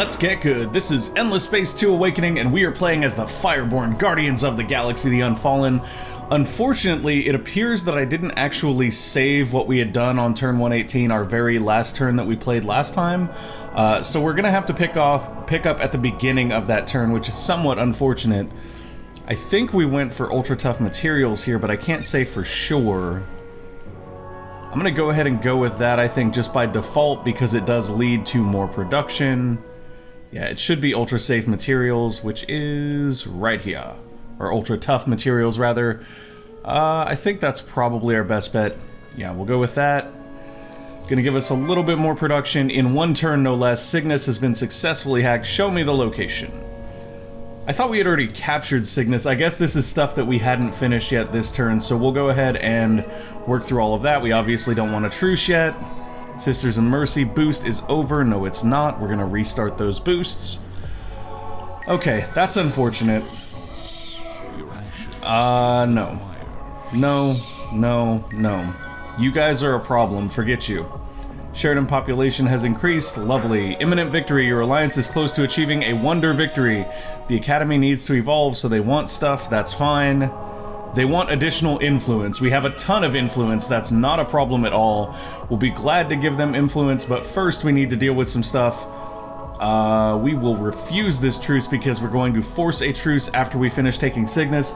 Let's get good. This is Endless Space 2 Awakening, and we are playing as the Fireborn Guardians of the Galaxy, the Unfallen. Unfortunately, it appears that I didn't actually save what we had done on turn 118, our very last turn that we played last time. So we're gonna have to pick up at the beginning of that turn, which is somewhat unfortunate. I think we went for ultra tough materials here, but I can't say for sure. I'm gonna go ahead and go with that, I think, just by default, because it does lead to more production. Yeah, it should be ultra safe materials, which is right here. Or ultra tough materials, rather. I think that's probably our best bet. Yeah, we'll go with that. Gonna give us a little bit more production in one turn, no less. Cygnus has been successfully hacked. Show me the location. I thought we had already captured Cygnus. I guess this is stuff that we hadn't finished yet this turn, so we'll go ahead and work through all of that. We obviously don't want a truce yet. Sisters in Mercy boost is over. No, it's not. We're gonna restart those boosts. Okay, that's unfortunate. No. No. You guys are a problem. Forget you. Sheridan population has increased. Lovely. Imminent victory. Your alliance is close to achieving a wonder victory. The Academy needs to evolve, so they want stuff. That's fine. They want additional influence. We have a ton of influence. That's not a problem at all. We'll be glad to give them influence, but first we need to deal with some stuff. We will refuse this truce because we're going to force a truce after we finish taking Cygnus.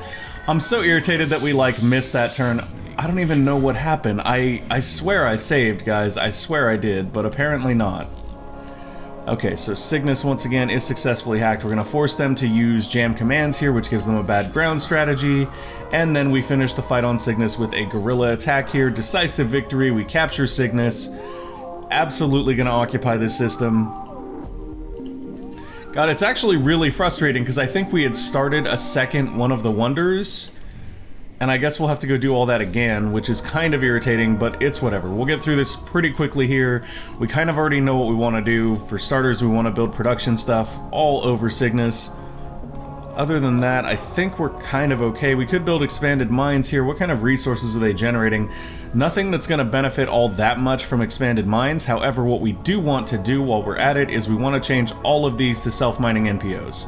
I'm so irritated that we, like, missed that turn. I don't even know what happened. I swear I saved, guys. I swear I did, but apparently not. Okay, so Cygnus, once again, is successfully hacked. We're going to force them to use jam commands here, which gives them a bad ground strategy. And then we finish the fight on Cygnus with a guerrilla attack here. Decisive victory. We capture Cygnus. Absolutely going to occupy this system. God, it's actually really frustrating because I think we had started a second one of the wonders. And I guess we'll have to go do all that again, which is kind of irritating, but it's whatever. We'll get through this pretty quickly here. We kind of already know what we want to do. For starters, we want to build production stuff all over Cygnus. Other than that, I think we're kind of okay. We could build expanded mines here. What kind of resources are they generating? Nothing that's going to benefit all that much from expanded mines. However, what we do want to do while we're at it is we want to change all of these to self-mining NPOs.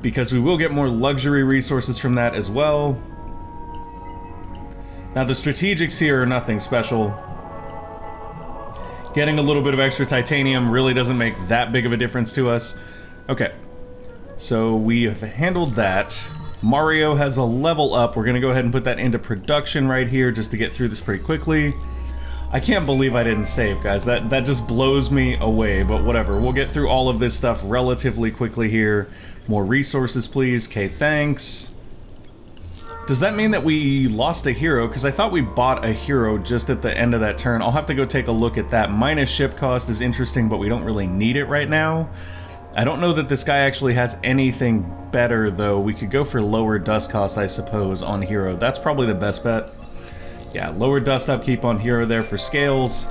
Because we will get more luxury resources from that as well. Now, the strategics here are nothing special. Getting a little bit of extra titanium really doesn't make that big of a difference to us. Okay, so we have handled that. Mario has a level up. We're going to go ahead and put that into production right here just to get through this pretty quickly. I can't believe I didn't save, guys. That just blows me away, but whatever. We'll get through all of this stuff relatively quickly here. More resources, please. Okay, thanks. Does that mean that we lost a hero? Because I thought we bought a hero just at the end of that turn. I'll have to go take a look at that. Minus ship cost is interesting, but we don't really need it right now. I don't know that this guy actually has anything better, though. We could go for lower dust cost, I suppose, on hero. That's probably the best bet. Yeah, lower dust upkeep on hero there for scales.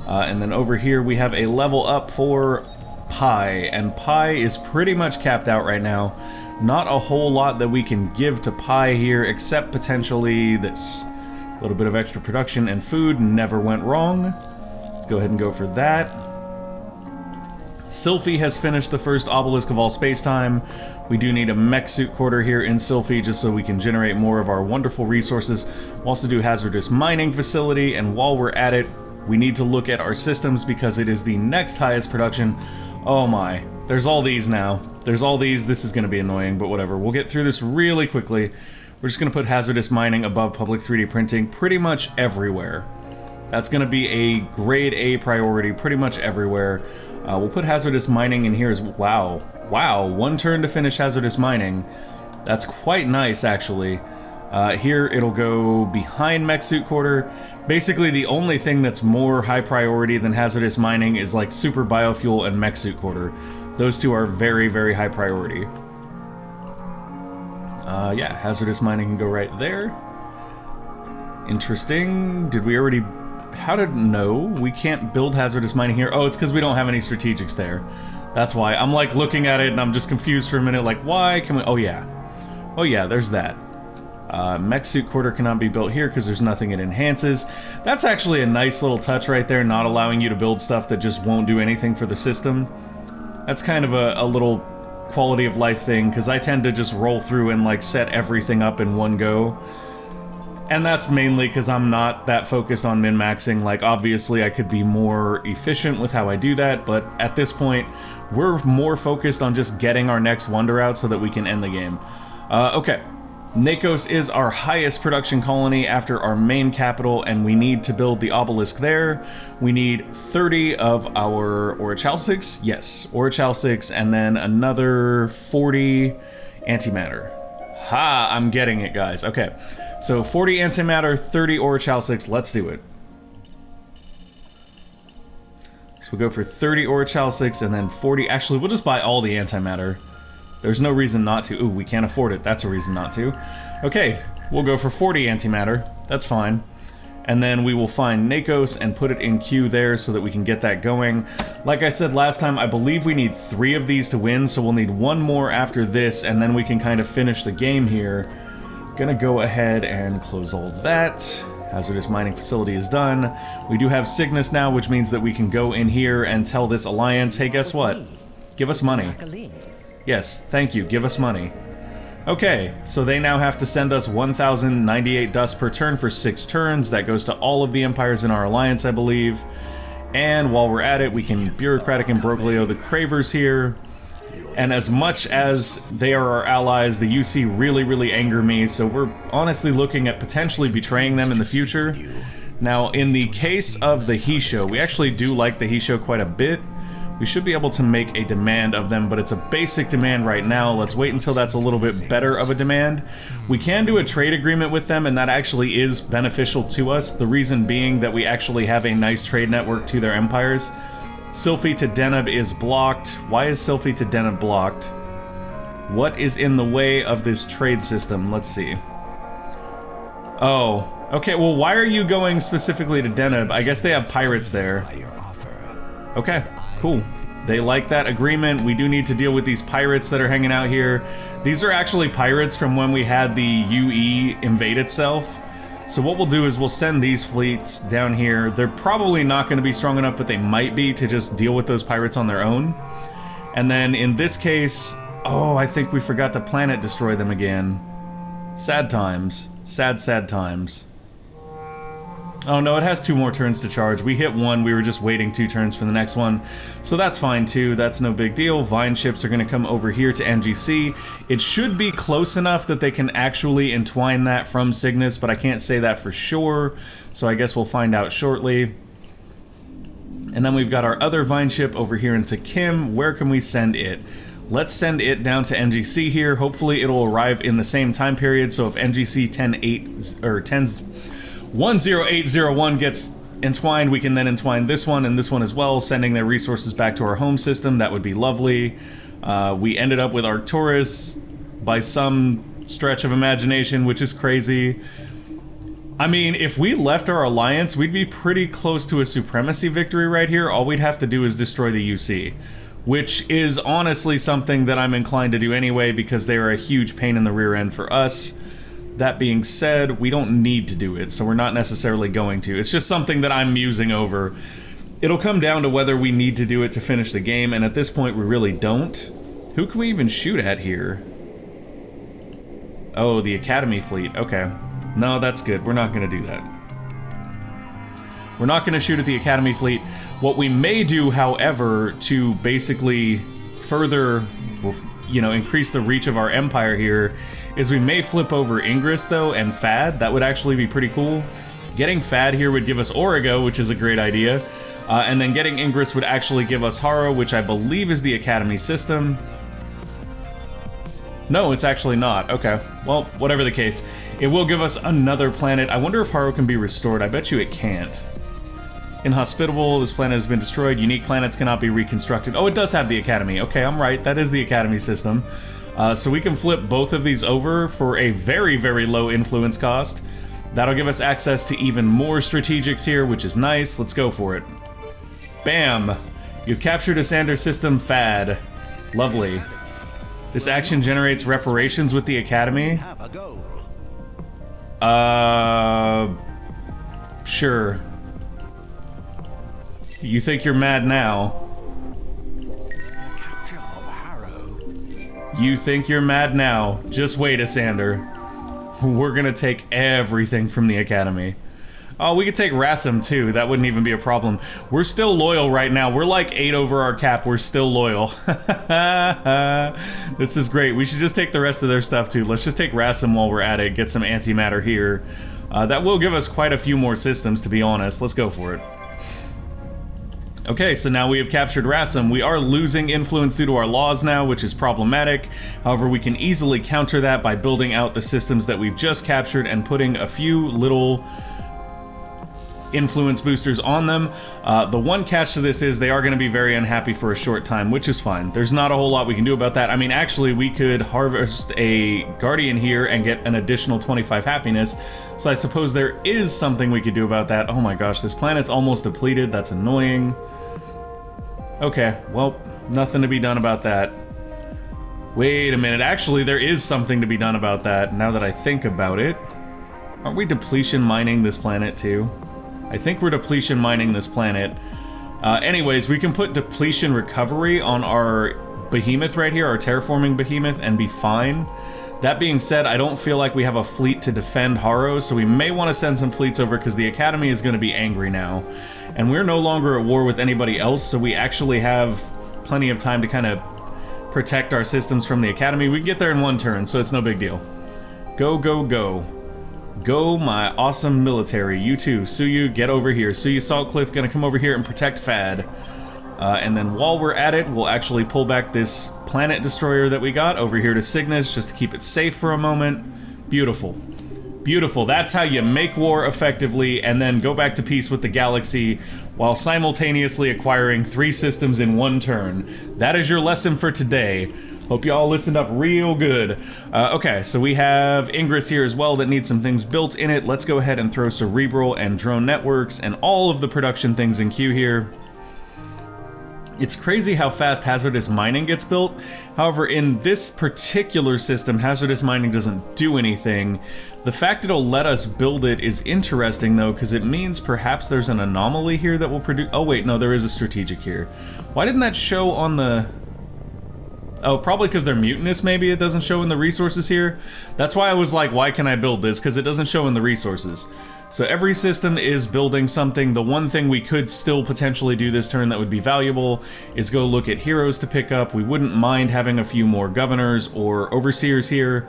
And then over here we have a level up for Pi. And Pi is pretty much capped out right now. Not a whole lot that we can give to Pi here, except potentially this. A little bit of extra production and food never went wrong. Let's go ahead and go for that. Sylphie has finished the first obelisk of all space-time. We do need a mech suit quarter here in Sylphie just so we can generate more of our wonderful resources. We'll also do hazardous mining facility, and while we're at it, we need to look at our systems because it is the next highest production. Oh my, there's all these now. There's all these. This is going to be annoying, but whatever. We'll get through this really quickly. We're just going to put hazardous mining above public 3D printing pretty much everywhere. That's going to be a grade A priority pretty much everywhere. We'll put hazardous mining in here as wow. Wow, one turn to finish hazardous mining. That's quite nice, actually. Here it'll go behind mech suit quarter. Basically, the only thing that's more high priority than hazardous mining is like super biofuel and mech suit quarter. Those two are very, very high priority. Yeah, hazardous mining can go right there. Interesting. Did we already... No, we can't build hazardous mining here. Oh, it's because we don't have any strategics there. That's why. I'm like looking at it and I'm just confused for a minute. Like, why can we... Oh, yeah. Oh, yeah, there's that. Mech suit quarter cannot be built here because there's nothing it enhances. That's actually a nice little touch right there, not allowing you to build stuff that just won't do anything for the system. That's kind of a little quality of life thing, because I tend to just roll through and like set everything up in one go. And that's mainly because I'm not that focused on min-maxing. Like, obviously I could be more efficient with how I do that, but at this point, we're more focused on just getting our next wonder out so that we can end the game. Okay. Nakos is our highest production colony after our main capital, and we need to build the obelisk there. We need 30 of our orichalcics. Yes, orichalcics, and then another 40 antimatter. Ha! I'm getting it, guys. Okay. So 40 antimatter, 30 orichalcics. Let's do it. So we'll go for 30 orichalcics and then 40. Actually, we'll just buy all the antimatter. There's no reason not to. Ooh, we can't afford it. That's a reason not to. Okay, we'll go for 40 antimatter. That's fine. And then we will find Nakos and put it in queue there so that we can get that going. Like I said last time, I believe we need 3 of these to win, so we'll need 1 more after this, and then we can kind of finish the game here. Gonna go ahead and close all that. Hazardous mining facility is done. We do have Cygnus now, which means that we can go in here and tell this alliance, hey, guess what? Give us money. Yes, thank you, give us money. Okay, so they now have to send us 1,098 dust per turn for 6 turns. That goes to all of the empires in our alliance, I believe. And while we're at it, we can bureaucratic imbroglio the Cravers here. And as much as they are our allies, the UC really anger me, so we're honestly looking at potentially betraying them in the future. Now, in the case of the Hisho, we actually do like the Hisho quite a bit. We should be able to make a demand of them, but it's a basic demand right now. Let's wait until that's a little bit better of a demand. We can do a trade agreement with them, and that actually is beneficial to us. The reason being that we actually have a nice trade network to their empires. Sylphi to Deneb is blocked. Why is Sylphi to Deneb blocked? What is in the way of this trade system? Let's see. Oh, okay, well, why are you going specifically to Deneb? I guess they have pirates there. Okay. Cool. They like that agreement. We do need to deal with these pirates that are hanging out here. These are actually pirates from when we had the UE invade itself. So what we'll do is we'll send these fleets down here. They're probably not going to be strong enough, but they might be to just deal with those pirates on their own. And then in this case, oh, I think we forgot to planet destroy them again. Sad times. Sad times. Oh no, it has 2 more turns to charge. We hit 1, we were just waiting 2 turns for the next one. So that's fine too, that's no big deal. Vine ships are gonna come over here to NGC. It should be close enough that they can actually entwine that from Cygnus, but I can't say that for sure. So I guess we'll find out shortly. And then we've got our other Vine ship over here into Kim. Where can we send it? Let's send it down to NGC here. Hopefully it'll arrive in the same time period, so if NGC 10801 gets entwined, we can then entwine this one and this one as well, sending their resources back to our home system. That would be lovely. We ended up with Arcturus by some stretch of imagination, which is crazy. I mean, if we left our alliance, we'd be pretty close to a supremacy victory right here. All we'd have to do is destroy the UC, which is honestly something that I'm inclined to do anyway because they are a huge pain in the rear end for us. That being said, we don't need to do it, so we're not necessarily going to. It's just something that I'm musing over. It'll come down to whether we need to do it to finish the game, and at this point we really don't. Who can we even shoot at here? Oh, the Academy fleet. Okay. No, that's good. We're not going to do that. We're not going to shoot at the Academy fleet. What we may do, however, to basically further, you know, increase the reach of our empire here, is we may flip over Ingress, though, and Fad. That would actually be pretty cool. Getting Fad here would give us Origo, which is a great idea. And then getting Ingress would actually give us Haro, which I believe is the Academy system. No, it's actually not. Okay. Well, whatever the case. It will give us another planet. I wonder if Haro can be restored. I bet you it can't. Inhospitable, this planet has been destroyed. Unique planets cannot be reconstructed. Oh, it does have the Academy. Okay, I'm right. That is the Academy system. So we can flip both of these over for a very low influence cost. That'll give us access to even more strategics here, which is nice. Let's go for it. Bam! You've captured Isyander system Fad. Lovely. This action generates reparations with the Academy. Sure. You think you're mad now? You think you're mad now. Just wait, Isyander. We're gonna take everything from the Academy. Oh, we could take Rassam too. That wouldn't even be a problem. We're still loyal right now. We're like 8 over our cap. We're still loyal. This is great. We should just take the rest of their stuff too. Let's just take Rassam while we're at it. Get some antimatter here. That will give us quite a few more systems, to be honest. Let's go for it. Okay, so now we have captured Rassam. We are losing influence due to our laws now, which is problematic. However, we can easily counter that by building out the systems that we've just captured and putting a few little influence boosters on them. The one catch to this is they are going to be very unhappy for a short time, which is fine. There's not a whole lot we can do about that. I mean, actually, we could harvest a Guardian here and get an additional 25 happiness, so I suppose there is something we could do about that. Oh my gosh, this planet's almost depleted. That's annoying. Okay, well, nothing to be done about that. Wait a minute, actually, there is something to be done about that, now that I think about it. Aren't we depletion mining this planet, too? I think we're depletion mining this planet. Anyways, we can put depletion recovery on our behemoth right here, our terraforming behemoth, and be fine. That being said, I don't feel like we have a fleet to defend Haro, so we may want to send some fleets over because the Academy is going to be angry now. And we're no longer at war with anybody else, so we actually have plenty of time to kind of protect our systems from the Academy. We can get there in one turn, so it's no big deal. Go, go, go. Go, my awesome military. You too. Suyu, get over here. Suyu Saltcliffe gonna come over here and protect Fad. And then while we're at it, we'll actually pull back this planet destroyer that we got over here to Cygnus just to keep it safe for a moment. Beautiful. Beautiful. That's how you make war effectively and then go back to peace with the galaxy while simultaneously acquiring 3 systems in one turn. That is your lesson for today. Hope you all listened up real good. Okay, so we have Ingress here as well that needs some things built in it. Let's go ahead and throw Cerebral and Drone Networks and all of the production things in queue here. It's crazy how fast hazardous mining gets built. However, in this particular system, hazardous mining doesn't do anything. The fact it'll let us build it is interesting though, because it means perhaps there's an anomaly here that will produce... Oh wait, no, there is a strategic here. Why didn't that show on the... Oh, probably because they're mutinous, maybe it doesn't show in the resources here. That's why I was like, why can I build this? Because it doesn't show in the resources. So every system is building something. The one thing we could still potentially do this turn that would be valuable is go look at heroes to pick up. We wouldn't mind having a few more governors or overseers here.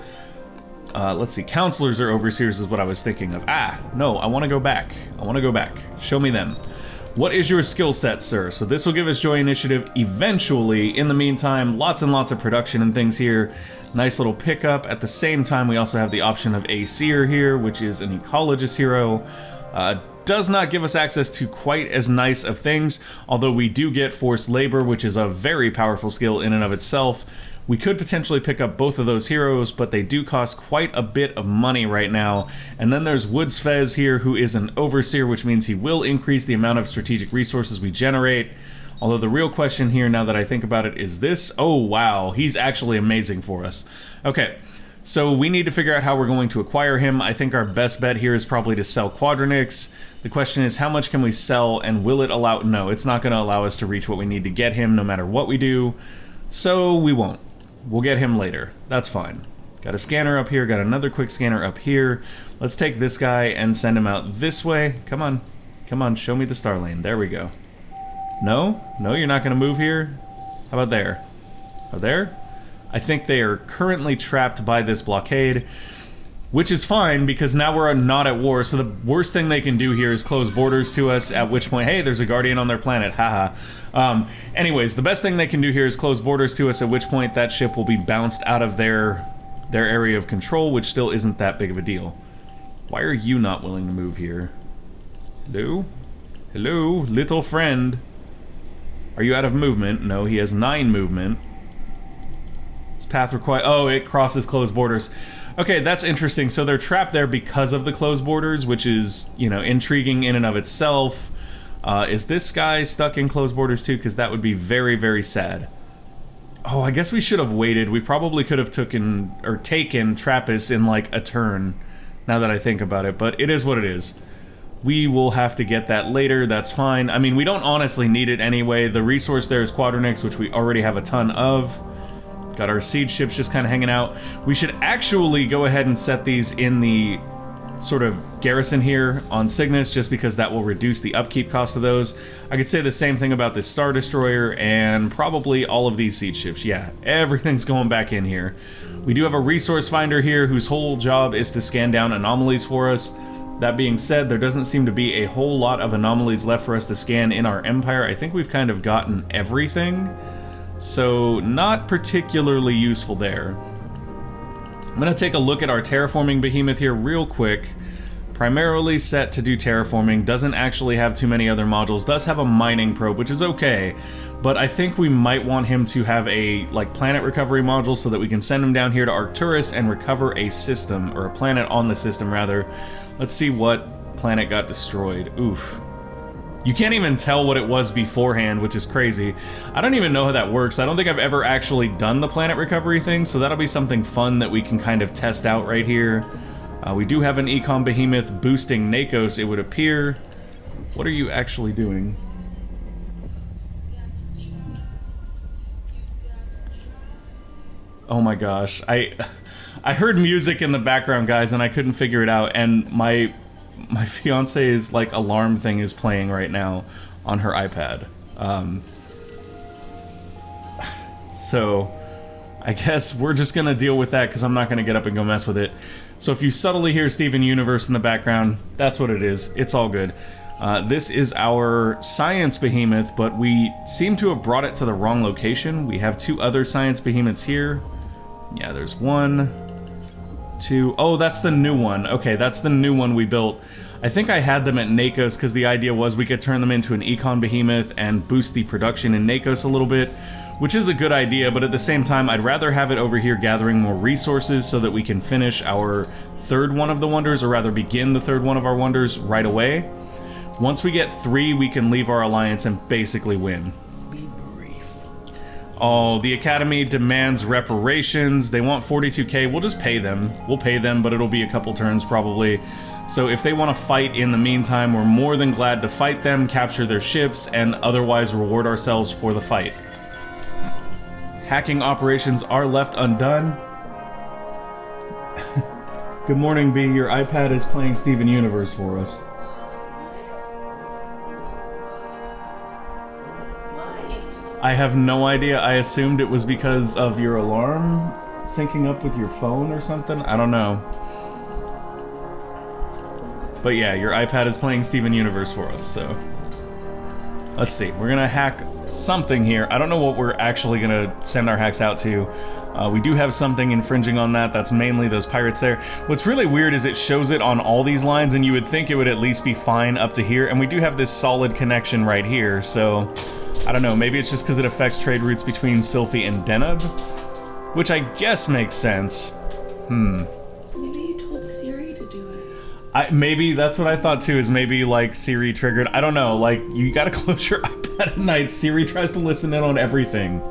Let's see, counselors or overseers is what I was thinking of. Ah, no, I want to go back. I want to go back. Show me them. What is your skill set, sir? So this will give us Joy Initiative eventually. In the meantime, lots and lots of production and things here. Nice little pickup. At the same time, we also have the option of a seer here, which is an ecologist hero. Does not give us access to quite as nice of things, although we do get forced labor, which is a very powerful skill in and of itself. We could potentially pick up both of those heroes, but they do cost quite a bit of money right now. And then there's Woods Fez here, who is an overseer, which means he will increase the amount of strategic resources we generate. Although the real question here, now that I think about it, is this. Oh, wow, he's actually amazing for us. Okay, so we need to figure out how we're going to acquire him. I think our best bet here is probably to sell Quadronix. The question is, how much can we sell, and will it allow... No, it's not going to allow us to reach what we need to get him, no matter what we do. So we won't. We'll get him later. That's fine. Got a scanner up here, got another quick scanner up here. Let's take this guy and send him out this way. Come on. Come on, show me the star lane. There we go. No? No, you're not going to move here? How about there? Oh, there? I think they are currently trapped by this blockade, which is fine because now we're not at war, so the worst thing they can do here is close borders to us, at which point, hey, there's a Guardian on their planet, haha. Anyways, the best thing they can do here is close borders to us, at which point that ship will be bounced out of their area of control, which still isn't that big of a deal. Why are you not willing to move here? Hello? Hello, little friend. Are you out of movement? No, he has 9 movement. His path requires... Oh, it crosses closed borders. Okay, that's interesting. So they're trapped there because of the closed borders, which is, you know, intriguing in and of itself. Is this guy stuck in closed borders too? Because that would be very, very sad. Oh, I guess we should have waited. We probably could have taken Trappist in like a turn, now that I think about it, but it is what it is. We will have to get that later, that's fine. I mean, we don't honestly need it anyway. The resource there is Quadronix, which we already have a ton of. Got our siege ships just kind of hanging out. We should actually go ahead and set these in the sort of garrison here on Cygnus, just because that will reduce the upkeep cost of those. I could say the same thing about this Star Destroyer and probably all of these siege ships. Yeah, everything's going back in here. We do have a resource finder here whose whole job is to scan down anomalies for us. That being said, there doesn't seem to be a whole lot of anomalies left for us to scan in our empire. I think we've kind of gotten everything, so not particularly useful there. I'm going to take a look at our terraforming behemoth here real quick. Primarily set to do terraforming, doesn't actually have too many other modules, does have a mining probe, which is okay, but I think we might want him to have a planet recovery module so that we can send him down here to Arcturus and recover a system, or a planet on the system rather. Let's see what planet got destroyed. Oof. You can't even tell what it was beforehand, which is crazy. I don't even know how that works. I don't think I've ever actually done the planet recovery thing, so that'll be something fun that we can kind of test out right here. We do have an Econ Behemoth boosting Nakos, it would appear. What are you actually doing? Oh my gosh. I heard music in the background, guys, and I couldn't figure it out, and my fiance's alarm thing is playing right now on her iPad. So I guess we're just gonna deal with that because I'm not gonna get up and go mess with it. So if you subtly hear Steven Universe in the background, that's what it is. It's all good. This is our science behemoth, but we seem to have brought it to the wrong location. We have two other science behemoths here. Yeah, there's one, two. Oh, that's the new one. Okay, that's the new one we built. I think I had them at Nakos because the idea was we could turn them into an Econ Behemoth and boost the production in Nakos a little bit, which is a good idea, but at the same time, I'd rather have it over here gathering more resources so that we can finish our third one of the wonders, or rather begin the third one of our wonders right away. Once we get 3, we can leave our alliance and basically win. Oh, the Academy demands reparations. They want 42k. We'll just pay them. We'll pay them, but it'll be a couple turns probably. So if they want to fight in the meantime, we're more than glad to fight them, capture their ships, and otherwise reward ourselves for the fight. Hacking operations are left undone. Good morning, B. Your iPad is playing Steven Universe for us. I have no idea. I assumed it was because of your alarm syncing up with your phone or something. I don't know. But yeah, your iPad is playing Steven Universe for us, so... Let's see. We're gonna hack something here. I don't know what we're actually gonna send our hacks out to. We do have something infringing on that. That's mainly those pirates there. What's really weird is it shows it on all these lines, and you would think it would at least be fine up to here. And we do have this solid connection right here, so... I don't know, maybe it's just because it affects trade routes between Sylphie and Deneb? Which I guess makes sense. Maybe you told Siri to do it. Maybe that's what I thought too, is maybe Siri triggered. I don't know, you gotta close your iPad at night. Siri tries to listen in on everything.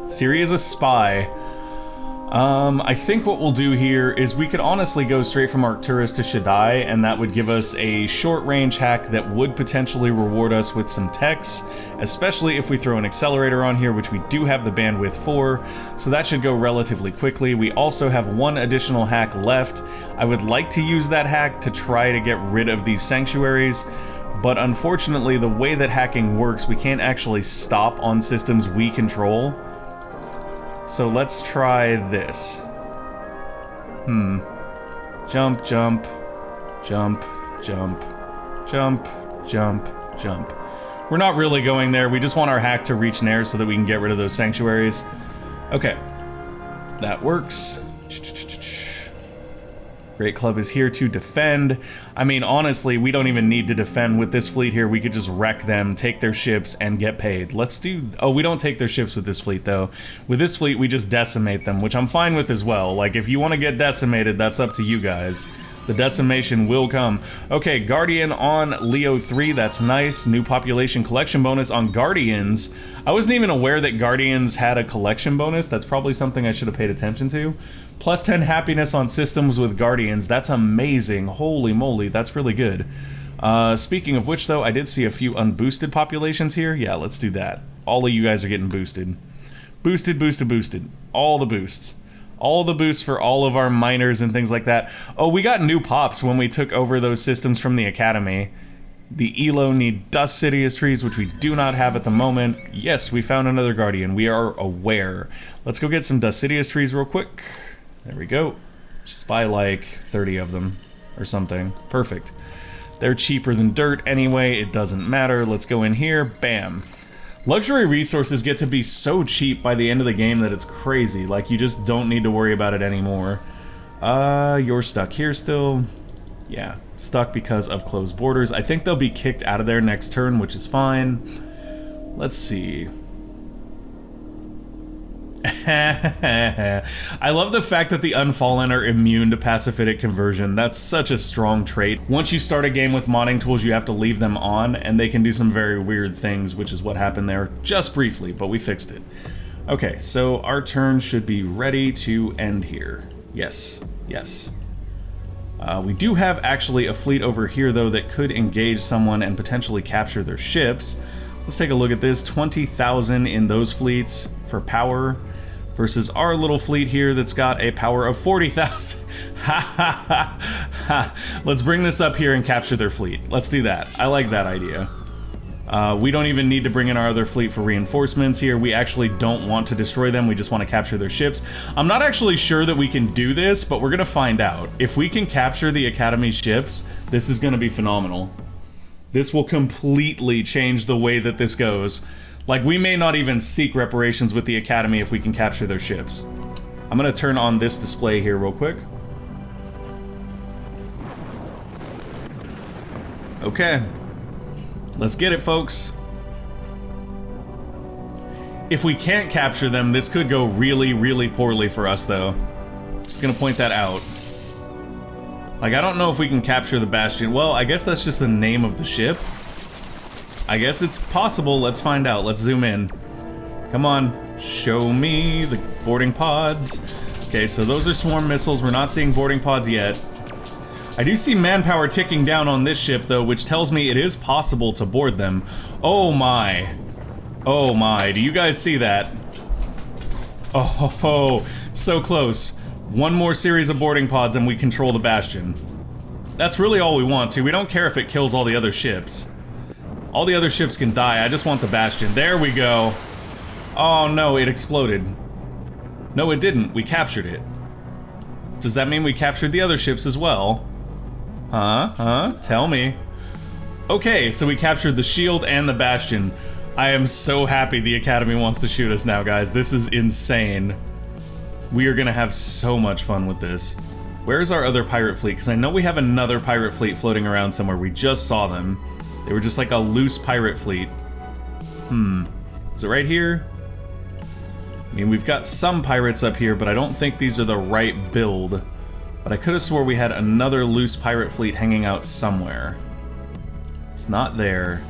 Siri is a spy. I think what we'll do here is we could honestly go straight from Arcturus to Shaddai, and that would give us a short-range hack that would potentially reward us with some techs, especially if we throw an accelerator on here, which we do have the bandwidth for, so that should go relatively quickly. We also have one additional hack left. I would like to use that hack to try to get rid of these sanctuaries, but unfortunately, the way that hacking works, we can't actually stop on systems we control. So let's try this. Jump, jump, jump, jump, jump, jump, jump. We're not really going there. We just want our hack to reach Nair so that we can get rid of those sanctuaries. Okay. That works. Great Club is here to defend. I mean, honestly, we don't even need to defend with this fleet here. We could just wreck them, take their ships, and get paid. Let's do... Oh, we don't take their ships with this fleet, though. With this fleet, we just decimate them, which I'm fine with as well. If you want to get decimated, that's up to you guys. The decimation will come. Okay, Guardian on Leo 3, that's nice. New population collection bonus on Guardians. I wasn't even aware that Guardians had a collection bonus. That's probably something I should have paid attention to. Plus 10 happiness on systems with Guardians. That's amazing. Holy moly, that's really good. Speaking of which, though, I did see a few unboosted populations here. Yeah, let's do that. All of you guys are getting boosted. Boosted, boosted, boosted. All the boosts. All the boosts for all of our miners and things like that. Oh, we got new pops when we took over those systems from the Academy. The ELO need Dust Sidious trees, which we do not have at the moment. Yes, we found another Guardian. We are aware. Let's go get some Dust Sidious trees real quick. There we go. Just buy like 30 of them or something. Perfect. They're cheaper than dirt anyway. It doesn't matter. Let's go in here. Bam. Luxury resources get to be so cheap by the end of the game that it's crazy. Like, you just don't need to worry about it anymore. You're stuck here still. Yeah, stuck because of closed borders. I think they'll be kicked out of there next turn, which is fine. Let's see. I love the fact that the Unfallen are immune to Paciphitic Conversion. That's such a strong trait. Once you start a game with modding tools, you have to leave them on, and they can do some very weird things, which is what happened there just briefly, but we fixed it. Okay, so our turn should be ready to end here. Yes, yes. We do have actually a fleet over here, though, that could engage someone and potentially capture their ships. Let's take a look at this. 20,000 in those fleets for power versus our little fleet here that's got a power of 40,000. Let's bring this up here and capture their fleet. Let's do that. I like that idea. We don't even need to bring in our other fleet for reinforcements here. We actually don't want to destroy them. We just want to capture their ships. I'm not actually sure that we can do this, but we're going to find out. If we can capture the Academy ships, this is going to be phenomenal. This will completely change the way that this goes. Like, we may not even seek reparations with the Academy if we can capture their ships. I'm gonna turn on this display here real quick. Okay. Let's get it, folks. If we can't capture them, this could go really, really poorly for us, though. Just gonna point that out. Like, I don't know if we can capture the Bastion. Well, I guess that's just the name of the ship. I guess it's possible. Let's find out. Let's zoom in. Come on. Show me the boarding pods. Okay, so those are swarm missiles. We're not seeing boarding pods yet. I do see manpower ticking down on this ship, though, which tells me it is possible to board them. Oh my. Oh my. Do you guys see that? Oh, so close. One more series of boarding pods and we control the Bastion. That's really all we want to. We don't care if it kills all the other ships. All the other ships can die. I just want the Bastion. There we go. Oh no, it exploded. No, it didn't. We captured it. Does that mean we captured the other ships as well? Huh? Tell me. Okay, so we captured the shield and the Bastion. I am so happy the Academy wants to shoot us now, guys. This is insane. We are gonna have so much fun with this. Where's our other pirate fleet? Because I know we have another pirate fleet floating around somewhere. We just saw them. They were just like a loose pirate fleet. Is it right here? I mean, we've got some pirates up here, but I don't think these are the right build. But I could have swore we had another loose pirate fleet hanging out somewhere. It's not there.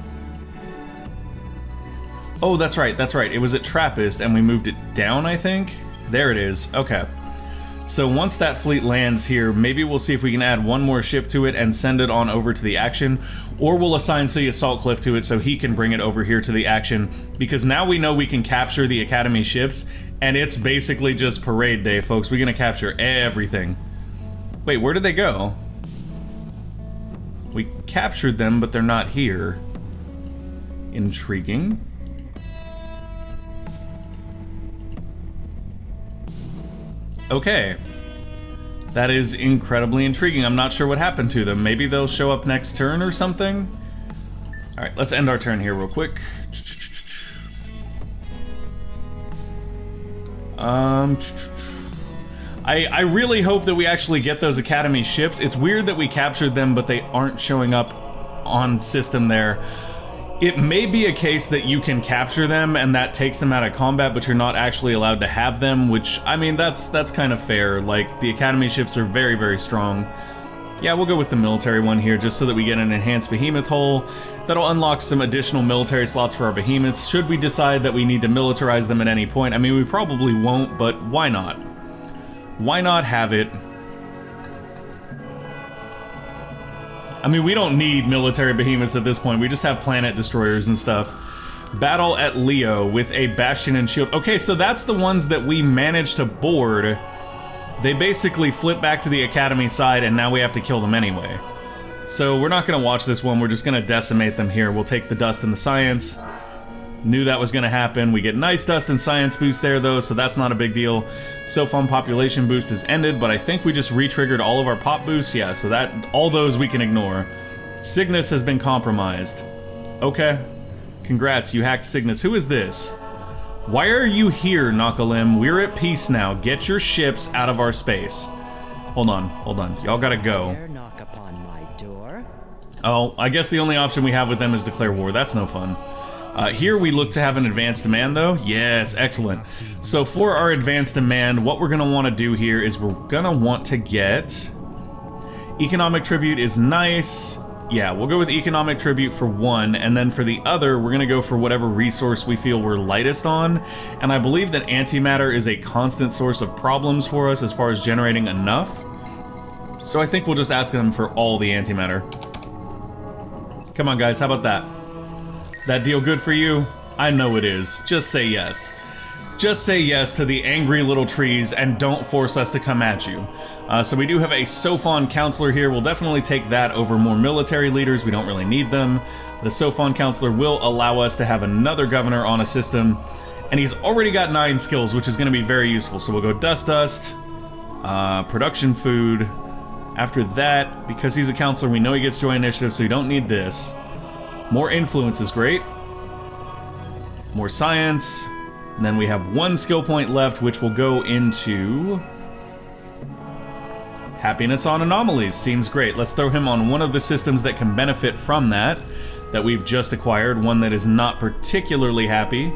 Oh, that's right, that's right. It was at Trappist, and we moved it down, I think? There it is. Okay. So once that fleet lands here, maybe we'll see if we can add one more ship to it and send it on over to the action, or we'll assign Sea Saltcliffe to it so he can bring it over here to the action, because now we know we can capture the Academy ships, and it's basically just parade day, folks. We're gonna capture everything. Wait, where did they go? We captured them, but they're not here. Intriguing. Okay. That is incredibly intriguing. I'm not sure what happened to them. Maybe they'll show up next turn or something? Alright, let's end our turn here real quick. I really hope that we actually get those Academy ships. It's weird that we captured them, but they aren't showing up on system there. It may be a case that you can capture them and that takes them out of combat, but you're not actually allowed to have them, which, I mean, that's kind of fair. Like, the Academy ships are very, very strong. Yeah, we'll go with the military one here, just so that we get an enhanced behemoth hull. That'll unlock some additional military slots for our behemoths, should we decide that we need to militarize them at any point. I mean, we probably won't, but why not? Why not have it? I mean, we don't need military behemoths at this point. We just have planet destroyers and stuff. Battle at Leo with a Bastion and Shield. Okay, so that's the ones that we managed to board. They basically flip back to the Academy side, and now we have to kill them anyway. So we're not going to watch this one, we're just going to decimate them here. We'll take the Dust and the Science. Knew that was going to happen. We get nice Dust and Science boost there, though, so that's not a big deal. Sophon population boost is ended, but I think we just re-triggered all of our pop boosts. Yeah, so that all those we can ignore. Cygnus has been compromised. Okay. Congrats, you hacked Cygnus. Who is this? Why are you here, Nakalim? We're at peace now. Get your ships out of our space. Hold on. Y'all gotta go. Oh, I guess the only option we have with them is declare war. That's no fun. Here we look to have an advanced demand, though. Yes, excellent. So for our advanced demand, what we're gonna want to do here is we're gonna want to get... Economic tribute is nice. Yeah, we'll go with economic tribute for one, and then for the other, we're gonna go for whatever resource we feel we're lightest on. And I believe that antimatter is a constant source of problems for us as far as generating enough. So I think we'll just ask them for all the antimatter. Come on, guys, how about that? That deal good for you? I know it is. Just say yes. Just say yes to the angry little trees and don't force us to come at you. So we do have a Sophon Counselor here. We'll definitely take that over more military leaders. We don't really need them. The Sophon Counselor will allow us to have another governor on a system. And he's already got 9 skills, which is going to be very useful. So we'll go Dust, Production Food. After that, because he's a Counselor, we know he gets Joy Initiative, so we don't need this. More Influence is great. More Science. And then we have 1 skill point left, which will go into... Happiness on Anomalies. Seems great. Let's throw him on one of the systems that can benefit from that we've just acquired. One that is not particularly happy.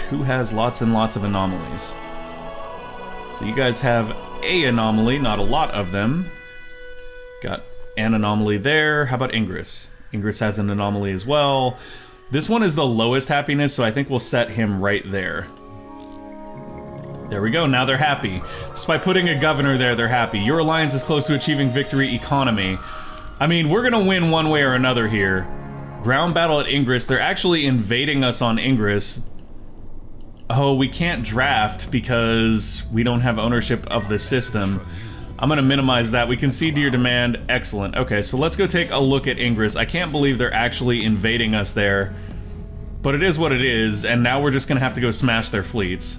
Who has lots and lots of anomalies? So you guys have a anomaly, not a lot of them. Got an anomaly there. How about Ingress? Ingress has an anomaly as well. This one is the lowest happiness, so I think we'll set him right there. There we go, now they're happy. Just by putting a governor there, they're happy. Your alliance is close to achieving victory economy. I mean, we're gonna win one way or another here. Ground battle at Ingress. They're actually invading us on Ingress. Oh, we can't draft because we don't have ownership of the system. I'm gonna minimize that. We concede to your demand. Excellent. Okay, so let's go take a look at Ingress. I can't believe they're actually invading us there. But it is what it is, and now we're just gonna have to go smash their fleets.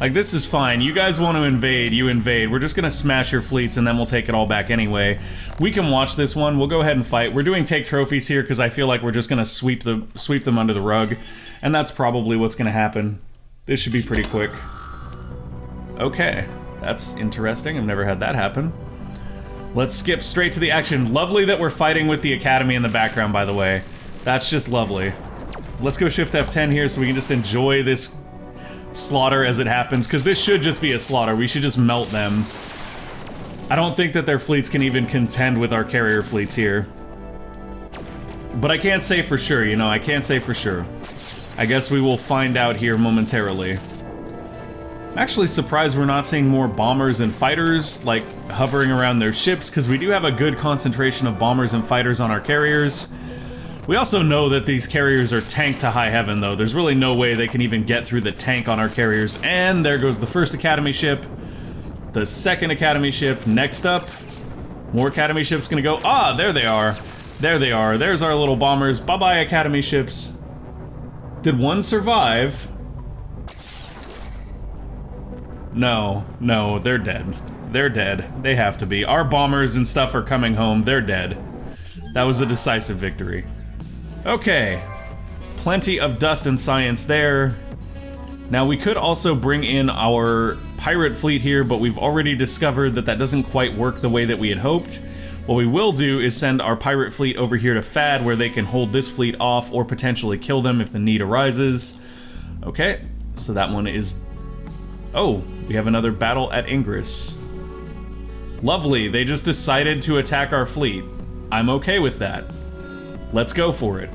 Like, this is fine. You guys want to invade, you invade. We're just gonna smash your fleets and then we'll take it all back anyway. We can watch this one. We'll go ahead and fight. We're doing take trophies here because I feel like we're just gonna sweep them under the rug. And that's probably what's gonna happen. This should be pretty quick. Okay. That's interesting. I've never had that happen. Let's skip straight to the action. Lovely that we're fighting with the Academy in the background, by the way. That's just lovely. Let's go Shift F10 here so we can just enjoy this slaughter as it happens, because this should just be a slaughter. We should just melt them. I don't think that their fleets can even contend with our carrier fleets here. But I can't say for sure, you know, I can't say for sure. I guess we will find out here momentarily. I'm actually surprised we're not seeing more bombers and fighters, like, hovering around their ships, because we do have a good concentration of bombers and fighters on our carriers. We also know that these carriers are tanked to high heaven, though. There's really no way they can even get through the tank on our carriers. And there goes the first Academy ship. The second Academy ship. Next up, more Academy ships gonna go. Ah, there they are. There they are. There's our little bombers. Bye-bye, Academy ships. Did one survive? No, no, they're dead. They're dead. They have to be. Our bombers and stuff are coming home. They're dead. That was a decisive victory. Okay. Plenty of dust and science there. Now, we could also bring in our pirate fleet here, but we've already discovered that that doesn't quite work the way that we had hoped. What we will do is send our pirate fleet over here to Fad, where they can hold this fleet off or potentially kill them if the need arises. Okay, so that one is... Oh, we have another battle at Ingress. Lovely, they just decided to attack our fleet. I'm okay with that. Let's go for it.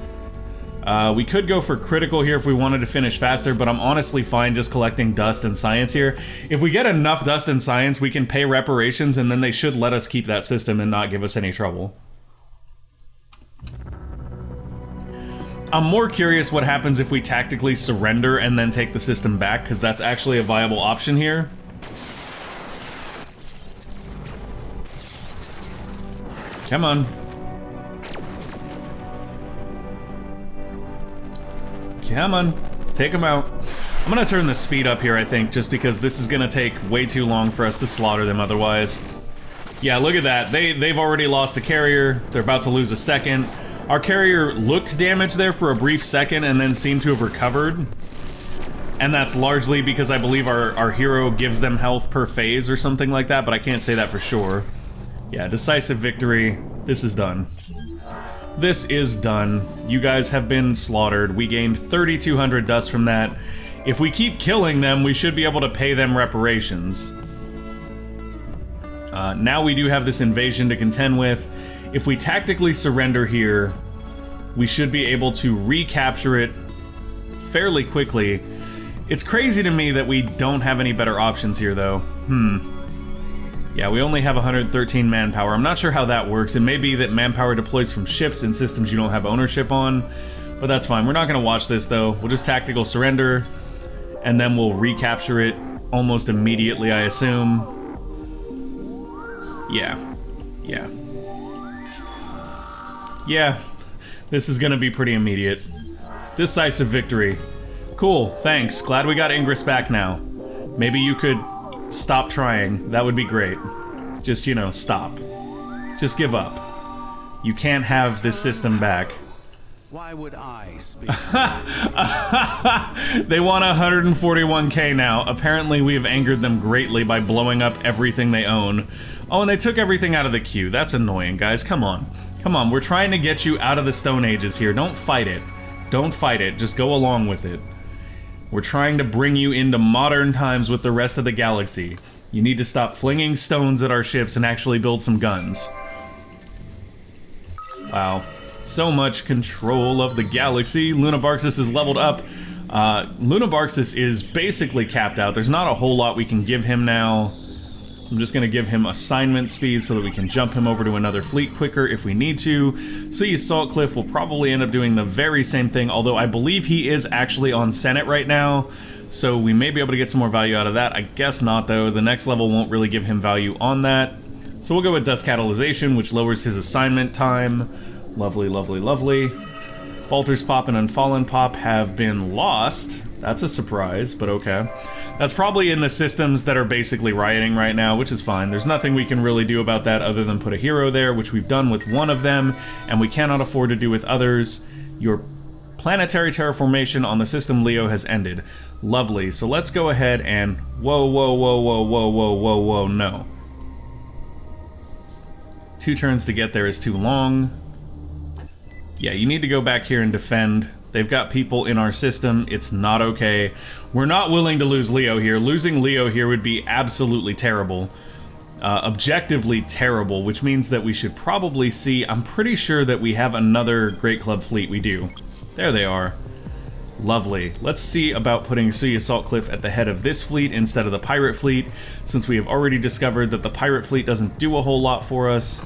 We could go for critical here if we wanted to finish faster, but I'm honestly fine just collecting dust and science here. If we get enough dust and science, we can pay reparations, and then they should let us keep that system and not give us any trouble. I'm more curious what happens if we tactically surrender and then take the system back, because that's actually a viable option here. Come on. Come on. Take them out. I'm gonna turn the speed up here, I think, just because this is gonna take way too long for us to slaughter them otherwise. Yeah, look at that. They've already lost a carrier. They're about to lose a second. Our carrier looked damaged there for a brief second and then seemed to have recovered. And that's largely because I believe our hero gives them health per phase or something like that, but I can't say that for sure. Yeah, decisive victory. This is done. This is done. You guys have been slaughtered. We gained 3,200 dust from that. If we keep killing them, we should be able to pay them reparations. Now we do have this invasion to contend with. If we tactically surrender here, we should be able to recapture it fairly quickly. It's crazy to me that we don't have any better options here, though. Yeah, we only have 113 manpower. I'm not sure how that works. It may be that manpower deploys from ships and systems you don't have ownership on, but that's fine. We're not going to watch this, though. We'll just tactical surrender, and then we'll recapture it almost immediately, I assume. Yeah, this is gonna be pretty immediate. Decisive victory. Cool, thanks. Glad we got Ingress back now. Maybe you could stop trying. That would be great. Just, you know, stop. Just give up. You can't have this system back. Why would I speak? They want 141k now. Apparently we have angered them greatly by blowing up everything they own. Oh, and they took everything out of the queue. That's annoying, guys. Come on. Come on, we're trying to get you out of the Stone Ages here. Don't fight it. Don't fight it. Just go along with it. We're trying to bring you into modern times with the rest of the galaxy. You need to stop flinging stones at our ships and actually build some guns. Wow. So much control of the galaxy. Lunabarxis is leveled up. Lunabarxis is basically capped out. There's not a whole lot we can give him now. So I'm just going to give him assignment speed so that we can jump him over to another fleet quicker if we need to. So Saltcliffe will probably end up doing the very same thing, although I believe he is actually on Senate right now. So we may be able to get some more value out of that. I guess not, though. The next level won't really give him value on that. So we'll go with Dust Catalyzation, which lowers his assignment time. Lovely, lovely, lovely. Falter's Pop and Unfallen Pop have been lost. That's a surprise, but okay. That's probably in the systems that are basically rioting right now, which is fine. There's nothing we can really do about that other than put a hero there, which we've done with one of them, and we cannot afford to do with others. Your planetary terraformation on the system Leo has ended. Lovely. So let's go ahead and... Whoa, no. 2 turns to get there is too long. Yeah, you need to go back here and defend. They've got people in our system. It's not okay. We're not willing to lose Leo here. Losing Leo here would be absolutely terrible. Objectively terrible, which means that we should probably see... I'm pretty sure that we have another Great Club fleet. We do. There they are. Lovely. Let's see about putting Suya Saltcliffe at the head of this fleet instead of the pirate fleet, since we have already discovered that the pirate fleet doesn't do a whole lot for us.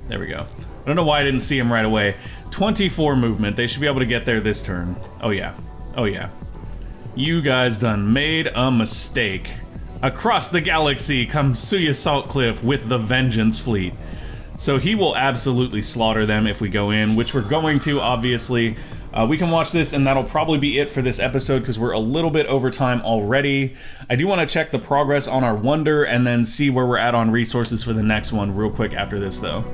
There we go. I don't know why I didn't see him right away. 24 movement. They should be able to get there this turn. Oh yeah. Oh yeah. You guys done made a mistake. Across the galaxy comes Suya Saltcliffe with the Vengeance fleet. So he will absolutely slaughter them if we go in, which we're going to, obviously. We can watch this, and that'll probably be it for this episode, because we're a little bit over time already. I do want to check the progress on our Wonder, and then see where we're at on resources for the next one real quick after this, though.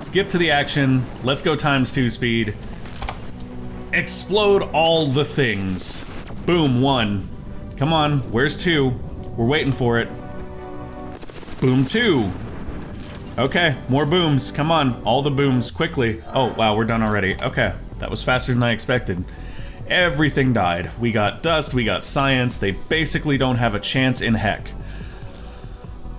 Skip to the action. Let's go ×2 speed. Explode all the things. Boom, 1. Come on, where's 2? We're waiting for it. Boom, 2. Okay, more booms. Come on, all the booms, quickly. Oh, wow, we're done already. Okay, that was faster than I expected. Everything died. We got dust, we got science. They basically don't have a chance in heck.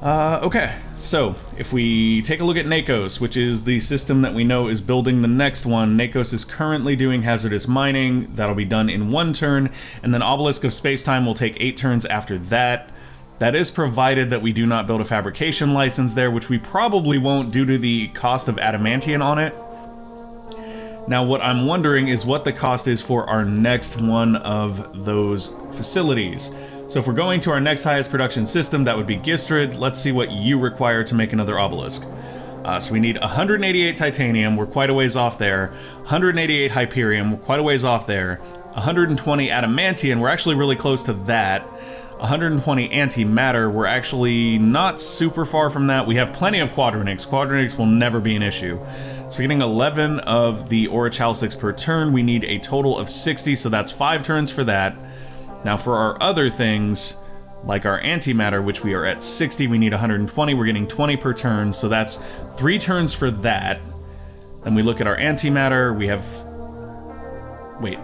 Okay, so if we take a look at Nakos, which is the system that we know is building the next one, Nakos is currently doing hazardous mining. That'll be done in 1 turn, and then Obelisk of Spacetime will take 8 turns after that. That is provided that we do not build a fabrication license there, which we probably won't due to the cost of adamantium on it. Now, what I'm wondering is what the cost is for our next one of those facilities. So if we're going to our next highest production system, that would be Gistrid. Let's see what you require to make another obelisk. So we need 188 titanium, we're quite a ways off there. 188 hyperium, we're quite a ways off there. 120 adamantium, we're actually really close to that. 120 antimatter, we're actually not super far from that. We have plenty of quadronics. Quadronics will never be an issue. So we're getting 11 of the orichalcics per turn. We need a total of 60, so that's 5 turns for that. Now for our other things, like our antimatter, which we are at 60, we need 120. We're getting 20 per turn, so that's 3 turns for that. Then we look at our antimatter, we have... Wait,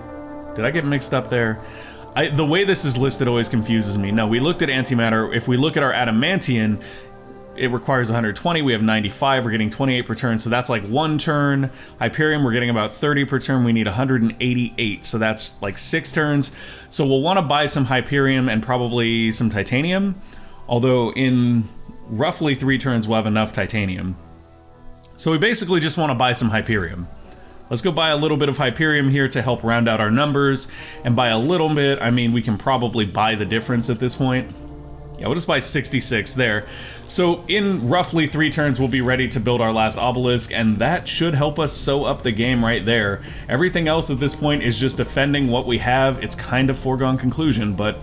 did I get mixed up there? The way this is listed always confuses me. No, we looked at antimatter. If we look at our adamantium, it requires 120. We have 95. We're getting 28 per turn, so that's like 1 turn. Hyperium, we're getting about 30 per turn. We need 188, so that's like 6 turns. So we'll want to buy some Hyperium and probably some titanium, although in roughly 3 turns we'll have enough titanium. So we basically just want to buy some Hyperium. Let's go buy a little bit of Hyperium here to help round out our numbers. And by a little bit, I mean we can probably buy the difference at this point. Yeah, we'll just buy 66 there. So in roughly 3 turns, we'll be ready to build our last obelisk, and that should help us sew up the game right there. Everything else at this point is just defending what we have. It's kind of foregone conclusion, but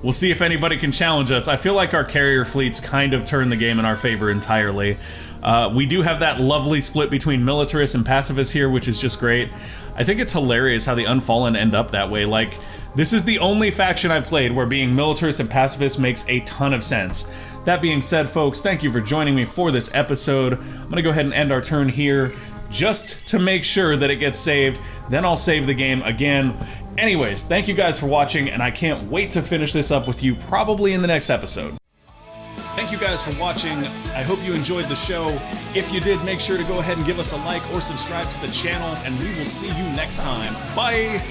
we'll see if anybody can challenge us. I feel like our carrier fleets kind of turn the game in our favor entirely. We do have that lovely split between militarists and pacifists here, which is just great. I think it's hilarious how the Unfallen end up that way. Like, this is the only faction I've played where being militarist and pacifist makes a ton of sense. That being said, folks, thank you for joining me for this episode. I'm gonna go ahead and end our turn here just to make sure that it gets saved. Then I'll save the game again. Anyways, thank you guys for watching, and I can't wait to finish this up with you probably in the next episode. Thank you guys for watching. I hope you enjoyed the show. If you did, make sure to go ahead and give us a like or subscribe to the channel, and we will see you next time. Bye!